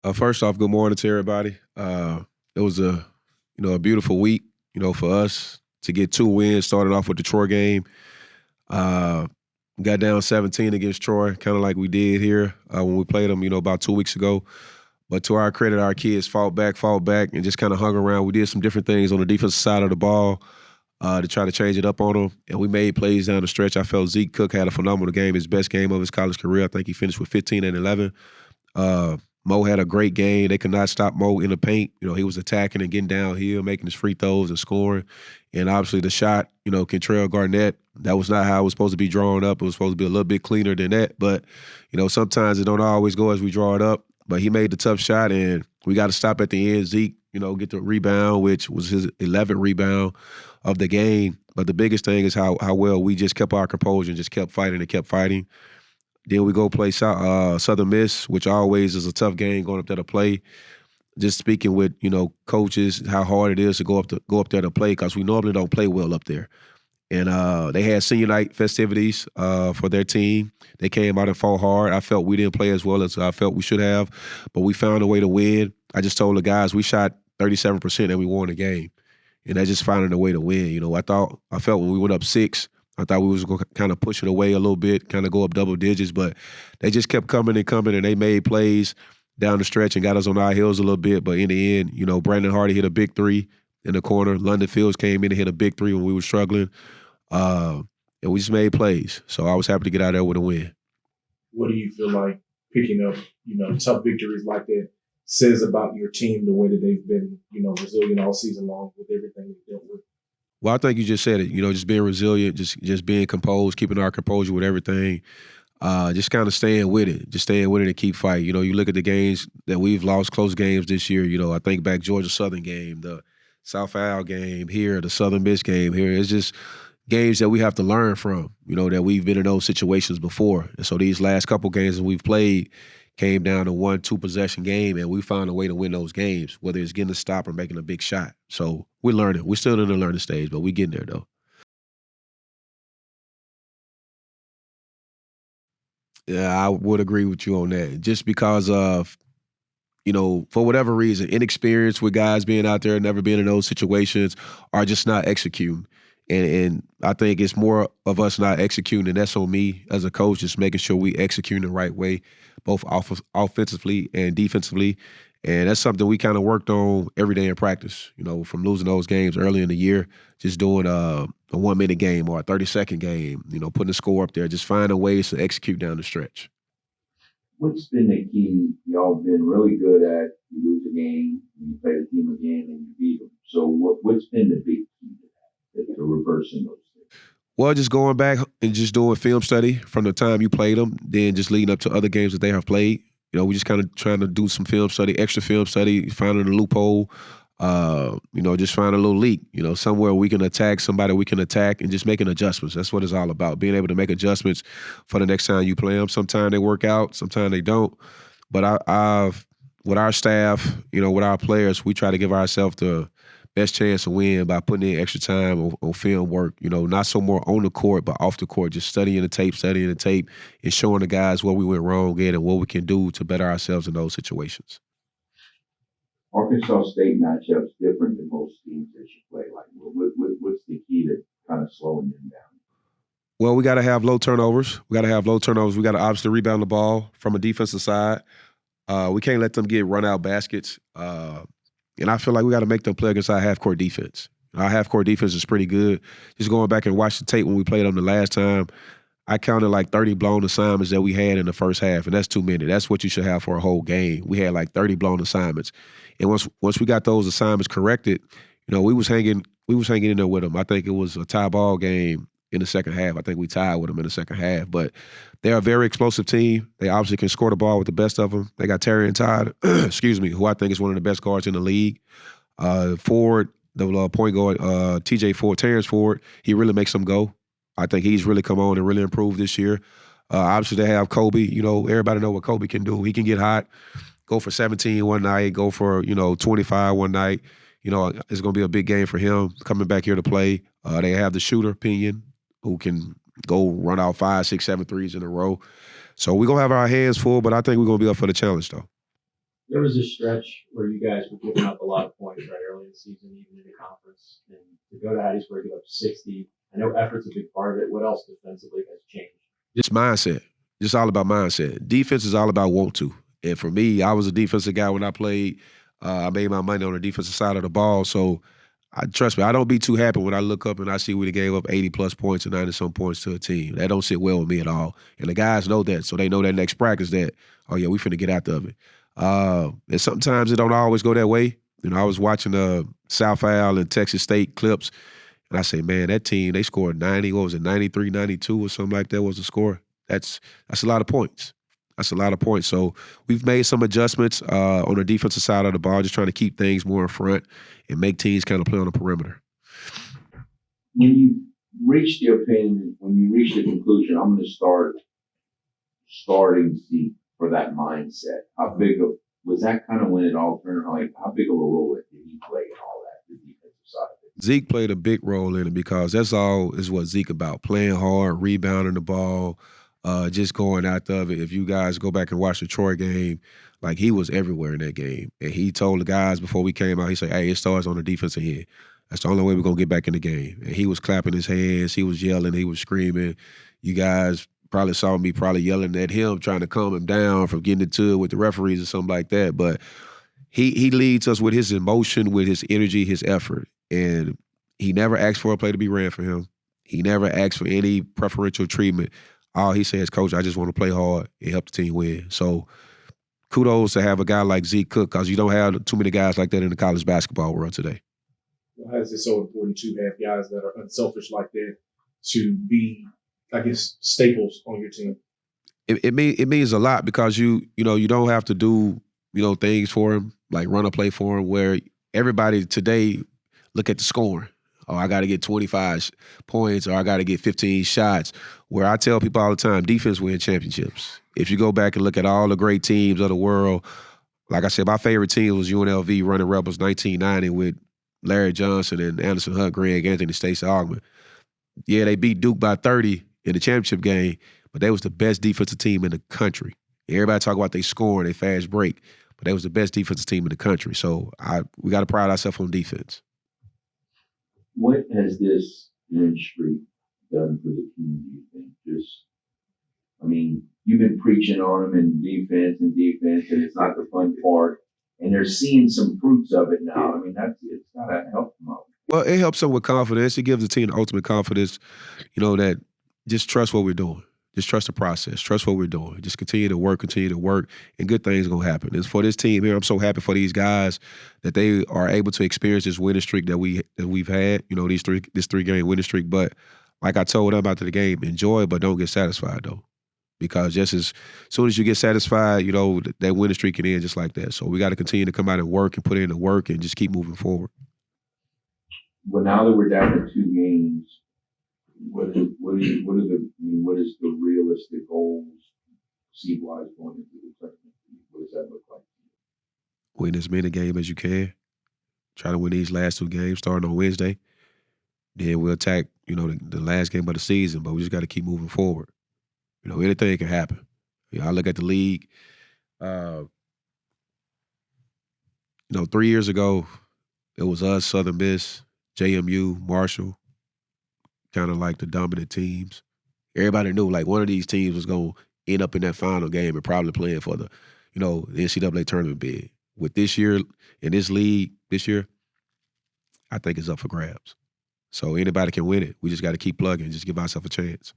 First off, good morning to everybody. It was a beautiful week, for us to get two wins. Started off with the Troy game. Uh, got down 17 against Troy, kind of like we did here when we played them, about 2 weeks ago. But to our credit, our kids fought back, and just kind of hung around. We did some different things on the defensive side of the ball to try to change it up on them, and we made plays down the stretch. I felt Zeke Cook had a phenomenal game, his best game of his college career. I think he finished with 15 and 11. Uh, Mo had a great game. They could not stop Mo in the paint. He was attacking and getting downhill, making his free throws and scoring. And obviously the shot, Kentrell Garnett, that was not how it was supposed to be drawn up. It was supposed to be a little bit cleaner than that. But, sometimes it don't always go as we draw it up. But he made the tough shot, and we got to stop at the end. Zeke, get the rebound, which was his 11th rebound of the game. But the biggest thing is how well we just kept our composure and just kept fighting and kept fighting. Then we go play Southern Miss, which always is a tough game going up there to play. Just speaking with coaches, how hard it is to go up there to play because we normally don't play well up there. And they had senior night festivities for their team. They came out and fought hard. I felt we didn't play as well as I felt we should have, but we found a way to win. I just told the guys we shot 37% and we won the game, and that's just finding a way to win. I felt when we went up 6. I thought we was going to kind of push it away a little bit, kind of go up double digits, but they just kept coming and coming, and they made plays down the stretch and got us on our heels a little bit. But in the end, Brandon Hardy hit a big three in the corner. London Fields came in and hit a big three when we were struggling. And we just made plays. So I was happy to get out there with a win. What do you feel like picking up, tough victories like that says about your team, the way that they've been, resilient all season long with everything they've dealt with? Well, I think you just said it. Just being resilient, just being composed, keeping our composure with everything. Just kind of staying with it, and keep fighting. You look at the games that we've lost, close games this year. I think back Georgia Southern game, the South Al game here, the Southern Miss game here. It's just games that we have to learn from. That we've been in those situations before, and so these last couple games that we've played came down to 1-2 possession game, and we found a way to win those games, whether it's getting a stop or making a big shot. So we're learning. We're still in the learning stage, but we're getting there though. Yeah, I would agree with you on that. Just because of, for whatever reason, inexperience with guys being out there, never been in those situations, are just not executing. And I think it's more of us not executing, and that's on me as a coach, just making sure we execute the right way, both offensively and defensively. And that's something we kind of worked on every day in practice, from losing those games early in the year, just doing a 1-minute game or a 30-second game, putting the score up there, just finding ways to execute down the stretch. What's been the key? Y'all been really good at you lose a game, and you play the team again, and you beat them. So what's been the big key to that, to reversing those things? Well, just going back and just doing film study from the time you played them, then just leading up to other games that they have played. We just kind of trying to do some film study, extra film study, finding a loophole, just find a little leak, somewhere we can attack, somebody we can attack, and just making adjustments. That's what it's all about, being able to make adjustments for the next time you play them. Sometimes they work out, sometimes they don't. But I've with our staff, with our players, we try to give ourselves the best chance to win by putting in extra time on film work, not so more on the court, but off the court, just studying the tape, and showing the guys what we went wrong in and what we can do to better ourselves in those situations. Arkansas State matchups different than most teams that you play. Like, what's the key to kind of slowing them down? Well, we got to have low turnovers. We got to obviously rebound the ball from a defensive side. We can't let them get run-out baskets. And I feel like we got to make them play against our half-court defense. Our half-court defense is pretty good. Just going back and watch the tape when we played them the last time, I counted like 30 blown assignments that we had in the first half, and that's too many. That's what you should have for a whole game. We had like 30 blown assignments. And once we got those assignments corrected, we was hanging in there with them. I think it was a tie ball game in the second half. I think we tied with them in the second half. But they're a very explosive team. They obviously can score the ball with the best of them. They got Terry and Todd, who I think is one of the best guards in the league. Ford, the point guard, TJ Ford, Terrence Ford, he really makes them go. I think he's really come on and really improved this year. Obviously, they have Kobe. Everybody know what Kobe can do. He can get hot, go for 17 one night, go for, 25 one night. It's going to be a big game for him coming back here to play. They have the shooter, Pinion, who can go run out 5, 6, 7 threes in a row. So we're going to have our hands full, but I think we're going to be up for the challenge, though. There was a stretch where you guys were giving up a lot of points right early in the season, even in the conference. And to go to Hattiesburg, give up 60. I know effort's a big part of it. What else defensively has changed? Just mindset. Just all about mindset. Defense is all about want to. And for me, I was a defensive guy when I played. I made my money on the defensive side of the ball. So trust me, I don't be too happy when I look up and I see we gave up 80-plus points and 90-some points to a team. That don't sit well with me at all. And the guys know that. So they know that next practice that, oh, yeah, we finna get out of it. And sometimes it don't always go that way. You know, I was watching South Al and Texas State clips, and I say, man, that team, they scored 90, what was it, 93, 92 or something like that was the score. That's a lot of points. That's a lot of points. So we've made some adjustments on the defensive side of the ball, just trying to keep things more in front and make teams kind of play on the perimeter. When you reach the opinion, when you reach the conclusion, I'm going to starting Zeke for that mindset. How big of was that kind of when it all turned? Like, how big of a role did he play in all that, the defensive side of it? Zeke played a big role in it because that's all is what Zeke about: playing hard, rebounding the ball, just going after it. If you guys go back and watch the Troy game, like he was everywhere in that game. And he told the guys before we came out, he said, hey, it starts on the defensive end. That's the only way we're going to get back in the game. And he was clapping his hands. He was yelling. He was screaming. You guys probably saw me probably yelling at him, trying to calm him down from getting into it with the referees or something like that. But he leads us with his emotion, with his energy, his effort. And he never asked for a play to be ran for him. He never asked for any preferential treatment. All he says, Coach, I just want to play hard and help the team win. So kudos to have a guy like Zeke Cook, because you don't have too many guys like that in the college basketball world today. Why is it so important to have guys that are unselfish like that to be, I guess, staples on your team? It means a lot because you don't have to do things for him, like run a play for him, where everybody today look at the scoring. Oh, I got to get 25 points, or I got to get 15 shots. Where I tell people all the time, defense wins championships. If you go back and look at all the great teams of the world, like I said, my favorite team was UNLV running Rebels 1990 with Larry Johnson and Anderson Hunt, Greg Anthony, Stacey Augmon. Yeah, they beat Duke by 30 in the championship game, but they was the best defensive team in the country. Everybody talk about they score and they fast break, but they was the best defensive team in the country. So we got to pride ourselves on defense. What has this win streak done for the team, do you think? You've been preaching on them in defense, and it's not the fun part. And they're seeing some fruits of it now. It's got to help them out. Well, it helps them with confidence. It gives the team the ultimate confidence, that just trust what we're doing. Just trust the process. Trust what we're doing. Just continue to work, and good things are going to happen. And for this team here, I'm so happy for these guys that they are able to experience this winning streak that we've had, this 3-game winning streak. But like I told them after the game, enjoy it, but don't get satisfied, though. Because just as soon as you get satisfied, that winning streak can end just like that. So we got to continue to come out and work and put in the work and just keep moving forward. Well, now that we're down to 2 games, what is the realistic goals seed-wise going into the tournament? What does that look like? Win as many games as you can. Try to win these last 2 games starting on Wednesday. Then we'll attack, the last game of the season, but we just got to keep moving forward. Anything can happen. I look at the league. 3 years ago, it was us, Southern Miss, JMU, Marshall, kind of like the dominant teams. Everybody knew like one of these teams was going to end up in that final game and probably playing for the NCAA tournament bid. With this year, in this league this year, I think it's up for grabs. So anybody can win it. We just got to keep plugging and just give ourselves a chance.